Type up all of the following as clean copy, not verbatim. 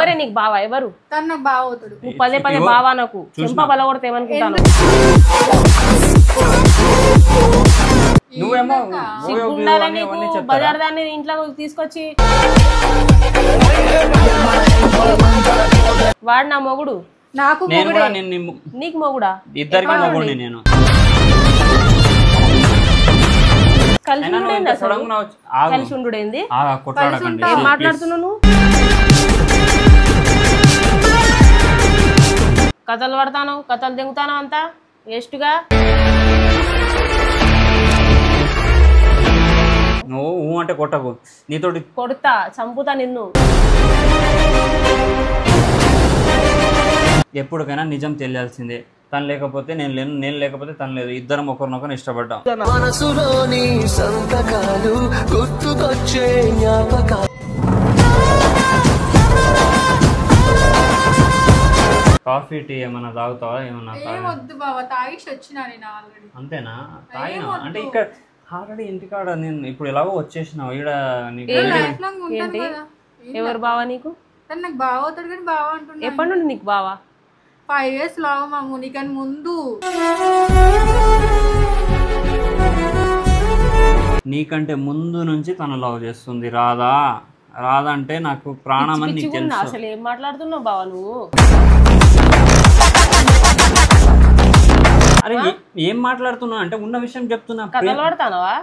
ఎవరే నీకు బావా? ఎవరు? తను నాకు బావ అవుతాడు. నువ్వు పదే పదే బావా నాకు చెంప బలగొడితే ఏమనుకుంటాను? నువ్వేమో సిగ్గుండాలి నీకు. బజార్ దాన్ని ఇంట్లో తీసుకొచ్చి వాడు నా మొగుడు. నాకు నీకు మొగుడా? ఇద్దరికి మొగుడిని నేను. కలిసి ఉండుడేంది? మాట్లాడుతున్నావు నువ్వు? కథలు పడతాను, కథలు దిగుతాను అంతా వేస్ట్గా. నువ్వు అంటే కొట్టకు, నీతోటి కొడతా, చంపుతా నిన్ను. ఎప్పటికైనా నిజం తెలియాల్సిందే. తను లేకపోతే నేను లేను, నేను లేకపోతే తను లేదు. ఇద్దరం ఒకరినొకరు ఇష్టపడ్డాం. మనసులోని సంతకాలు గుర్తుకొచ్చే జ్ఞాపకాలు. కాఫీ టీ ఏమన్నా తాగుతావా? ఏమన్నా అంతేనా? తాగినా అంటే ఇక్కడ ఆల్రెడీ ఇంటికాడ నేను ఇప్పుడు ఎలాగో వచ్చేసినావు ఈడ. ఎవరు బావా నీకు? నాకు బావ అవుతాడు కానీ బావ అంటున్నా. ఎప్పటి నుండి నీకు బావా? 5 years లావు మాము. నీకని ముందు. నీకంటే ముందు నుంచి తను లవ్ చేస్తుంది. రాధా రాధా అంటే నాకు ప్రాణం అని నీకు తెలుసు. అసలు ఏం మాట్లాడుతున్నావు బావా నువ్వు? అరే ఏం మాట్లాడుతున్నావు అంటే ఉన్న విషయం చెప్తున్నా. కథలు పడతానవా?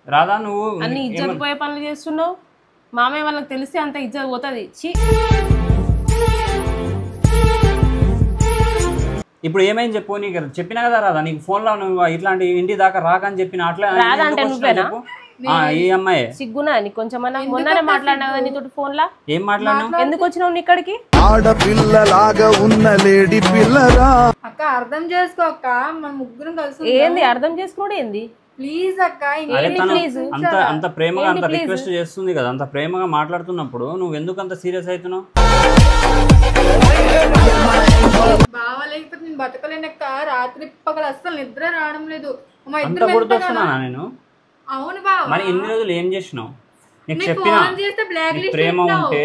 రాధా నువ్వు అన్ని ఇజ్జత్ పోయే పనులు చేస్తున్నావు. మామయ్య వాళ్ళకి తెలిస్తే అంత ఇజ్జత్ పోతుంది. ఇప్పుడు ఏమైంది చెప్పు. నీకు చెప్పినా కదా రాదా, నీకు ఫోన్ లో నువ్వు ఇట్లాంటి ఇంటి దాకా రాకని చెప్పిన అట్లా ఈ అమ్మాయి సిగ్గునా నీకు కొంచెం? మొన్ననే మాట్లాడినా కదా నీతో ఫోన్ లా. ఏం మాట్లాడినావు? ఎందుకు వచ్చినావు ఇక్కడికి? ఆడపిల్లలాగా ఉన్న లేడీ పిల్లరా. అక్క అర్థం చేసుకో అక్క, మన ముగ్గురం కలిసి. ఏంది అర్థం చేసుకోవడం ఏంది? ప్లీజ్ అక్క. అంత ప్రేమగా అంత రిక్వెస్ట్ చేస్తుంది కదా, అంత ప్రేమగా మాట్లాడుతున్నప్పుడు నువ్వు ఎందుకు అంత సీరియస్ అవుతున్నావు? బావా లేకపోతే నేను బతకలేనక్క. రాత్రి పగలు అస్సలు నిద్ర రావడం లేదు. అంత గుర్తొస్తున్నా నేను. అవును బావ. మరి ఇన్ని రోజులు ఏం చేసినావు? నీకు చెప్పినా ప్రేమ ఉంటే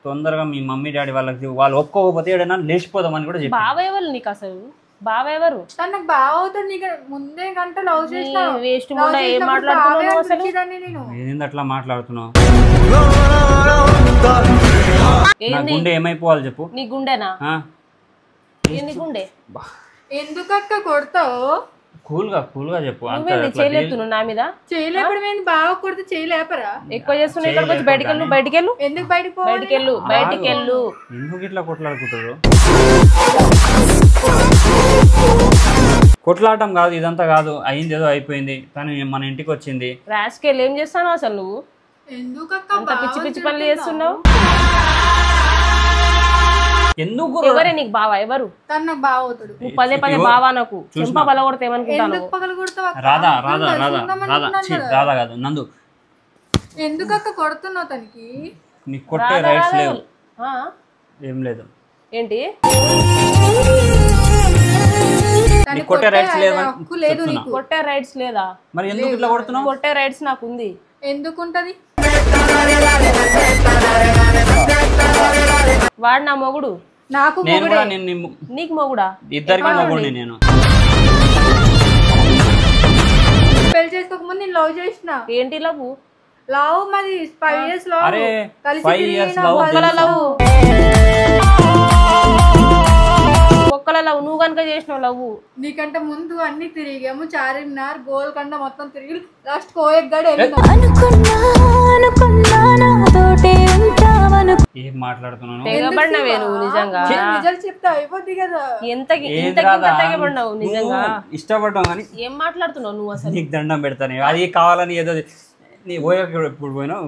తొందరగా మీ మమ్మీ డాడీ వాళ్ళకి వాళ్ళు ఒప్పుకోకపోతే ఏడైనా లేచిపోదామని కూడా చెప్పి. బావ ఎవరు నీకు అసలు? బావ ఎవరు? తను నాకు బావ అవుతాడు. నీకు ముందే గంట లవ్ చేసినా. వేస్ట్ కూడా ఏం మాట్లాడుతున్నావు అసలు? ఏంది అట్లా మాట్లాడుతున్నావు? గుండె ఏమైపోవాలి చెప్పు. నీ గుండెనా? ఏంది గుండె? ఎందుకక్క కొడతావు? కూల్గా చెప్పు. చేయలేపుతున్నావు నా మీద. చేయలేపడం బాగా కొడితే చేయలేపరా? ఎక్కువ చేస్తున్నావు. ఇక్కడికి వచ్చి బయటికి వెళ్ళు. ఎందుకు బయటికి వెళ్ళు? ఎందుకు ఇట్లా కొట్లాడుకుంటారు? కొట్లాడటం కాదు, ఇదంతా కాదు. అయింది ఏదో అయిపోయింది. తను మన ఇంటికి వచ్చింది. రాస్కెల్ ఏం చేస్తాను అసలు నువ్వు? ఎందుకక్క పిచ్చి పిచ్చి పనులు చేస్తున్నావు? ఎందుకు? ఎవరే నీకు బావా? ఎవరు? తను నాకు బావ అవుతాడు. నువ్వు పదే పదే బావా నాకు చెంప బలగొడితే ఏమనుకుంటాను? రాధా రాధా రాధా రాధా రాధా కాదు నందు. ఎందుకక్క కొడుతున్నావు తనకి? నీకు కొట్టే రైట్స్ లేవు. ఏం లేదు. ఏంటి కొట్టే రైట్స్ లేదా? కొట్టే రైట్స్ లేదా? మరి ఎందుకు ఇట్లా కొడుతున్నావు? కొట్టే రైట్స్ నాకు ఉంది. ఎందుకుంటది? వాడు నా మొగుడు. నాకు నీకు మొగుడా? ఇద్దరికి మొగుడిని నేను. పెళ్లి చేసుకోకముందు నేను లవ్ చేసిన. ఏంటి లవ్? మాది 5 years లవ్. అరే 5 years ఒక్కల లవ్. నువ్వు కనుక చేసినావు లవ్. నీకంటే ముందు అన్ని తిరిగాము. చార్మినార్, గోల్కొండ మొత్తం తిరిగి లాస్ట్ కోయగడ. ఏం మాట్లాడుతున్నాను? తెగబడినవే నువ్వు నిజంగా. నిజాలు చెప్తే అయిపోద్ది కదా. తెగబడినావు నిజంగా. ఇష్టపడ్డావు కానీ ఏం మాట్లాడుతున్నావు నువ్వు అసలు? నీకు దండం పెడతాను. అది కావాలని ఏదో నీ ఓయోకి ఇప్పుడు పోయినావు.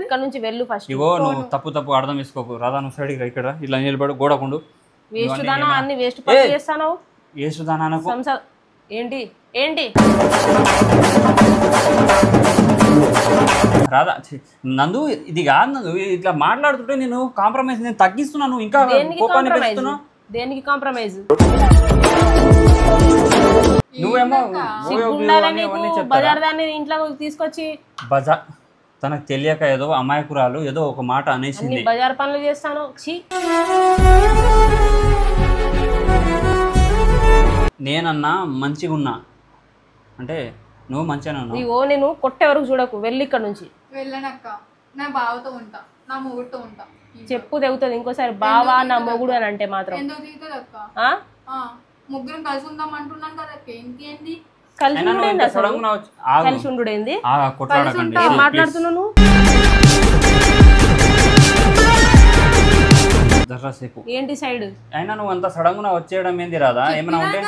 ఇక్కడ నుంచి వెళ్ళు ఫస్ట్. ఇగో నువ్వు తప్పు అర్థం చేసుకోకు. రాధా నువ్వు సైడ్ ఇక్కడ ఇలా నిలబడు. గోడకుండు. వేస్ట్ దానా అన్ని వేస్ట్ పనులు చేస్తాను. వేస్ట్ దానా ఏంటి ఏంటి రాధా నందు ఇది కాదు నందు. ఇట్లా మాట్లాడుతుంటే నేను కాంప్రమైజ్ నేను తగ్గిస్తున్నాను. ఇంకా కోపాన్ని పెంచుతున్నావు. దేనికి కాంప్రమైజ్? నువ్వేమో బజార్ దాన్ని ఇంట్లో తీసుకొచ్చి తనకు తెలియక ఏదో అమాయకురాలు ఏదో ఒక మాట అనేసింది. బజార్ పనులు చేస్తాను. నేనన్నా మంచిగా ఉన్నా అంటే నువ్వు మంచిగానే ఉన్నావు. నీవో నేను కొట్టే వరకు చూడకు, వెళ్ళి ఇక్కడ నుంచి. వెళ్ళనక్క, నా బావతో ఉంటా, నా మొగుడుతో ఉంటా. చెప్పు తెగుతుంది ఇంకోసారి బావా నా మొగుడు అని అంటే మాత్రం. ఎందుకు తీగుతుంది అక్క? ముగ్గురం కలిసి ఉందాం అంటున్నాను కదా అక్క. ఏంటి కలిసి ఉండుడేంది అసలు? కలిసి ఉండుడేంది? ఏం మాట్లాడుతున్నావు నువ్వు? దర్రాసేపు ఏంటి సైడ్ అయినా నువ్వు అంత సడన్ గా వచ్చేయడం ఏంది రాదా? ఏమైనా ఉంటే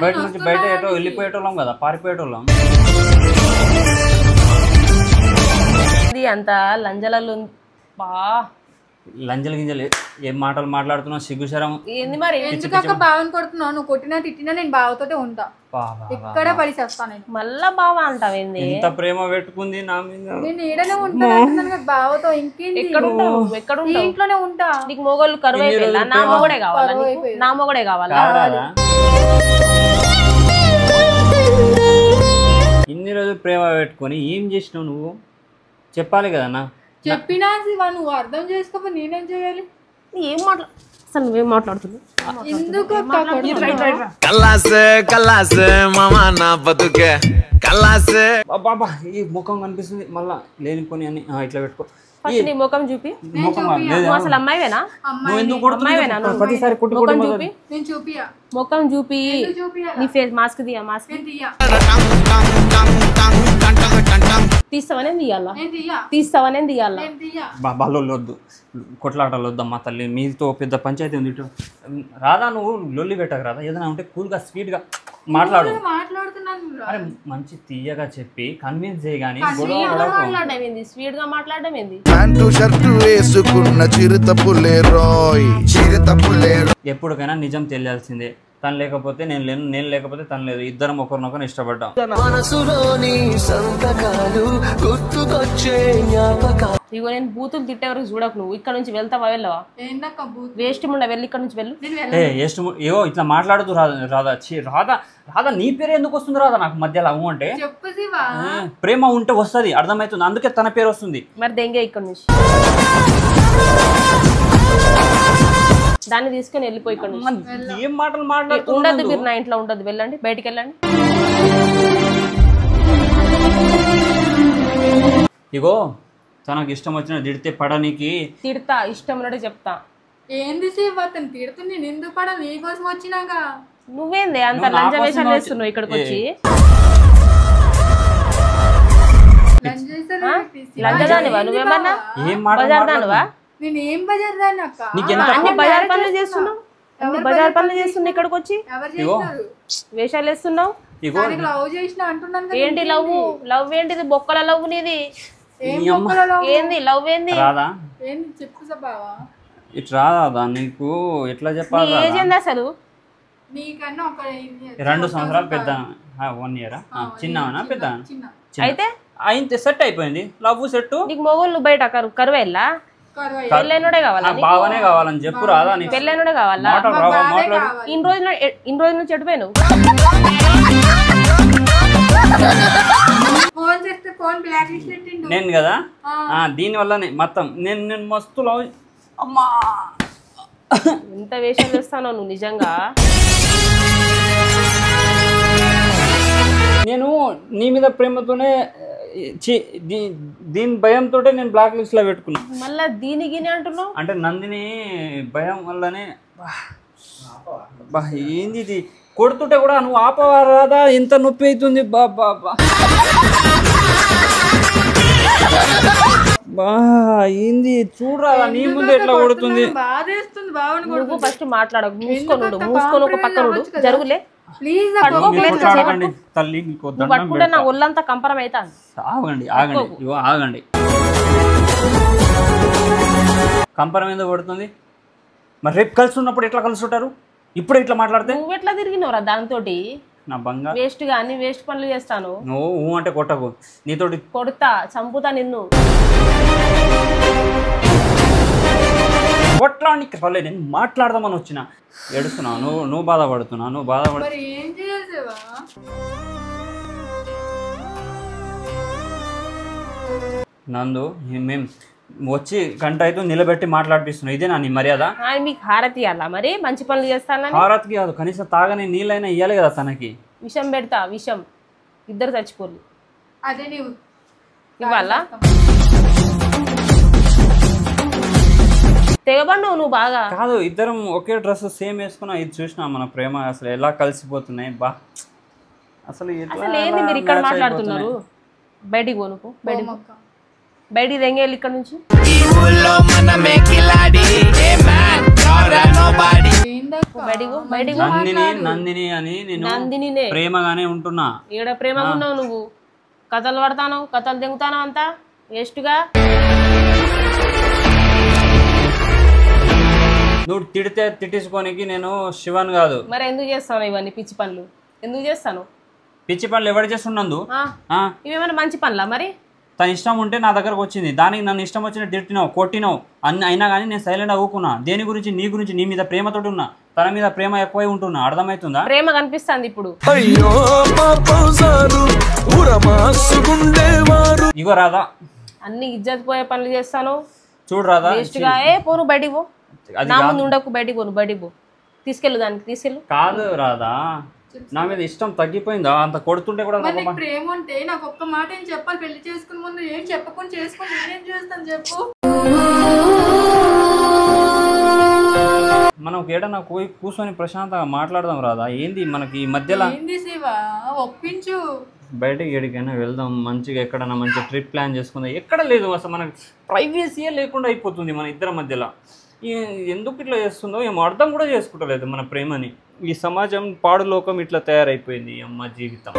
బయట నుంచి బయట ఏటో వెళ్ళిపోయేటోళ్ళం కదా, పారిపోయేటోళ్ళం. అంత లంజలలో లంజలు గింజలు ఏం మాటలు మాట్లాడుతున్నావు? సిగ్గుశరం ఏంది మరి? ఎందుకక్క బావని కొడుతున్నావు? నువ్వు కొట్టినా తిట్టినా నేను బావతోటే ఉంటా, ఇక్కడే పడి చేస్తాను నేను. మళ్ళా బావా అంటావేంది? ఎంత ప్రేమ పెట్టుకుంది నా మీద. నేను ఈడనే ఉంటాను బావతో. ఇంకేంటి? ఎక్కడ ఉంటావు? ఎక్కడ ఉంటావు? ఇంట్లోనే ఉంటా. నీకు మొగోళ్ళు కరువు అయిపోయిందా? నా మొగడే కావాలా? నా మొగడే కావాలా? ఇన్ని రోజులు ప్రేమ పెట్టుకొని ఏం చేసినావు నువ్వు? చెప్పాలి కదన్నా. చెప్పినా నువ్వు అర్థం చేసుకోకపోతే నేనేం చేయాలి? ఏం అసలు నువ్వేం మాట్లాడుతున్నావు? ఎందుకు బాబా ఈ ముఖం కనిపిస్తుంది మళ్ళా లేనిపోని అని ఇట్లా పెట్టుకో. ఫస్ట్ నీ ముఖం చూపి. నువ్వు అసలు అమ్మాయివేనా? ప్రతిసారి ముఖం చూపి. నేను చూపియా. ముఖం చూపి. నీ ఫేస్ మాస్క్ తీయ. మాస్క్ తీస్తావనే తీయాలా? తీస్తావనే తీయాలా? బాబాలో వద్దు, కొట్లాటలు వద్దమ్మా తల్లి. మీతో పెద్ద పంచాయతీ ఉంది. ఇటు రాదా, నువ్వు లొల్లి పెట్టక రాదా? ఏదైనా ఉంటే కూల్గా స్వీట్గా మాట్లాడు. అరే మంచి తీయగా చెప్పి కన్విన్స్ చేయి. కానీ మాట్లాడమేంది? స్వీట్ గా మాట్లాడడం ఏంది? ప్యాంటు షర్టు వేసుకున్న చిరుతపులే రోయ్, చిరుతపులే. ఎప్పటికైనా నిజం తెలియాల్సిందే. తను లేకపోతే నేను లేను, నేను లేకపోతే తను లేదు. ఇద్దరం ఒకరినొకరు ఇష్టపడ్డాం. ఇగో నేను బూతులు తిట్టే వరకు చూడకు. నువ్వు ఇక్కడ నుంచి వెళ్తావా? వెళ్ళవా? వేస్ట్ ముండ వెళ్ళి ఇక్కడ నుంచి వెళ్ళు. ఏవో ఇట్లా మాట్లాడుతూ రాదా రాదా రాదా నీ పేరు ఎందుకు వస్తుంది రాదా నాకు మధ్యలో? అవు అంటే ప్రేమ ఉంటే వస్తుంది, అర్థమవుతుంది. అందుకే తన పేరు వస్తుంది. మరి దెంగే ఇక్కడ నుంచి. దాన్ని తీసుకొని వెళ్ళిపోయి ఇక్కడ నుంచి. ఏం మాటలు మాట్లాడుతూ ఉండద్దు. మీరు నా ఇంట్లో ఉండద్దు. వెళ్ళండి, బయటికి వెళ్ళండి. ఇగో తనకు ఇష్టం వచ్చిన తిడితే పడనికి తిడతా. ఇష్టం ఉన్నట్టు చెప్తా. ఏంది అతను తిడుతు? నేను ఎందుకు పడ? నీ కోసం వచ్చినాక నువ్వేంది అంత లంజ వేషాలు వేస్తున్నావు ఇక్కడికి వచ్చి? లంజదానివా? నువ్వేమన్నా బజార్ దానివా? నేను ఏం బజార్ దాన్ని అక్క? అన్ని బజార్ పనులు చేస్తున్నావు. అన్ని బజార్ పనులు చేస్తున్నావు ఇక్కడికి వచ్చి. వేషాలు వేస్తున్నావు. లవ్ చేసిన అంటున్నాను. ఏంటి లవ్? లవ్ ఏంటిది? బొక్కల లవ్ నీది. ఏంది లవ్? ఏంది చెప్పు బావా. ఇట్లా రాదా నీకు? ఎట్లా చెప్పాలి? ఏజ్ ఏంది అసలు? నీకన్నా ఒక 2 సంవత్సరాలు పెద్ద. 1 year చిన్నవనా పెద్ద? అయితే అయితే సెట్ అయిపోయింది. Love set. నీకు మొగోళ్ళు బయట కరువేళ్ళా? పెళ్ళైనడే కావాలా? బాగానే కావాలని చెప్పు రాదా? పెళ్ళైనడే కావాలా? ఇన్ని రోజులు చెడిపోయాను. నేను కదా దీని వల్లనే మొత్తం నేను మస్తు లవ్. అమ్మా ఎంత వేషాలు చేస్తానో నువ్వు నిజంగా. నేను నీ మీద ప్రేమతోనే దీని భయంతో నేను బ్లాక్ లిస్ట్ లో పెట్టుకున్నా. మళ్ళా దీని గిని అంటున్నావు అంటే నందిని భయం వల్లనే. ఏంది ఇది? కొడుతుంటే కూడా నువ్వు ఆపవారాదా? ఎంత నొప్పి అవుతుంది బాబా. ఏంది చూడరా నీ ముందు ఎట్లా కొడుతుంది? నువ్వు ఫస్ట్ మాట్లాడకు. మూసుకొని ఒక పక్కనుడు జరుగులే. తల్లి పట్టుకుంటే నా ఒళ్ళంతా కంపరం అవుతాను. ఆగండి ఆగండి ఇగో ఆగండి. కంపరం ఎందుకు పడుతుంది? మరి రేపు కలిసి ఉన్నప్పుడు ఎట్లా కలిసి ఉంటారు? ఇప్పుడు ఇట్లా మాట్లాడితే నువ్వు ఎట్లా తిరిగినవరా దాంతో? నా బంగారు వేస్ట్ గా అన్ని వేస్ట్ పనులు చేస్తాను. నువ్వు అంటే కొట్టకు. నీతోటి కొడతా, చంపుతా నిన్ను. కొట్లానికి పర్లేదు, నేను మాట్లాడదామని వచ్చిన. ఏడుస్తున్నావు నువ్వు బాధపడుతున్నావు. నువ్వు బాధపడు. నందు మేము వచ్చి గంట అయితే నిలబెట్టి మాట్లాడిపిస్తున్నావు, ఇదేనా నీ మర్యాద? మీకు హారతి ఇవ్వాలా మరి? మంచి పనులు చేస్తానని. హారతికి కాదు, కనీసం తాగని నీళ్ళైనా ఇవ్వాలి కదా తనకి. విషం పెడతా, విషం, ఇద్దరు చచ్చిపోరు. అదే నీవు ఇవ్వాలా? తెగబడినావు నువ్వు బాగా. కాదు, ఇద్దరం ఒకే డ్రెస్ సేమ్ వేసుకున్నా, ఇది చూసినా మన ప్రేమ అసలు ఎలా కలిసిపోతున్నాయి బా. అసలు ఏంది మీరు ఇక్కడ మాట్లాడుతున్నారు? బయటికి పో నువ్వు, బయటికి తెంగేయాలి ఇక్కడ నుంచి. నందిని అని నేను ప్రేమగానే ఉంటున్నా. ఈడ ప్రేమగా ఉన్నావు నువ్వు, కథలు పడతాను, కథలు తెంగుతాను, అంతా వేస్ట్గా. నువ్వు తిడితే తిట్టించుకోనికి నేను శివన్ కాదు. మరి ఎందుకు చేస్తాను ఇవన్నీ పిచ్చి పనులు? ఎందుకు చేస్తాను పిచ్చి పనులు? ఎవరు చేస్తున్నందు? ఇవేమైనా మంచి పనులా? మరి తన ఇష్టం ఉంటే నా దగ్గరకు వచ్చింది, దానికి నన్ను ఇష్టం వచ్చిన తిట్టినావు, కొట్టినావు అన్ని అయినా కానీ నేను సైలెంట్ అవ్వకున్నా. దేని గురించి? నీ గురించి, నీ మీద ప్రేమతోటి ఉన్నా, తన మీద ప్రేమ ఎక్కువై ఉంటున్నా. అర్థమవుతుందా? ప్రేమ కనిపిస్తుంది ఇప్పుడు. ఇగో రాదా, అన్ని ఇజ్జత్ పోయే పనులు చేస్తాను. చూడు రాదా, పోను బయటికి పో, నా ముందు ఉండకు, బయటికి పోను, బయటికి పో. తీసుకెళ్ళు, దానికి తీసుకెళ్ళు. కాదు రాదా, నా మీద ఇష్టం తగ్గిపోయిందా? అంత కొడుతుంటే కూడా ప్రేమ ఉంటే నాకు ఒక్క మాట ఏం చెప్పాలి? పెళ్లి చేసుకునే ముందు ఏం చెప్పకుండా చేసుకుని నేనేం చేస్తాను చెప్పు. మనం ఏడన్నా కూర్చొని ప్రశాంతంగా మాట్లాడదాం రాదా? ఏంది మనకి ఈ మధ్యలో? ఏంది శివ, ఒప్పించు. బయటకి ఎక్కడికైనా వెళ్దాం, మంచిగా ఎక్కడన్నా మంచి ట్రిప్ ప్లాన్ చేసుకుందాం. ఎక్కడ లేదు అసలు, మనకి ప్రైవసీయే లేకుండా అయిపోతుంది మన ఇద్దరి మధ్యలో. ఎందుకు ఇట్లా చేస్తుందో ఏమో అర్థం కూడా చేసుకుంటలేదు మన ప్రేమని. ఈ సమాజం పాడు లోకం ఇట్లా తయారైపోయింది. అమ్మ జీవితం.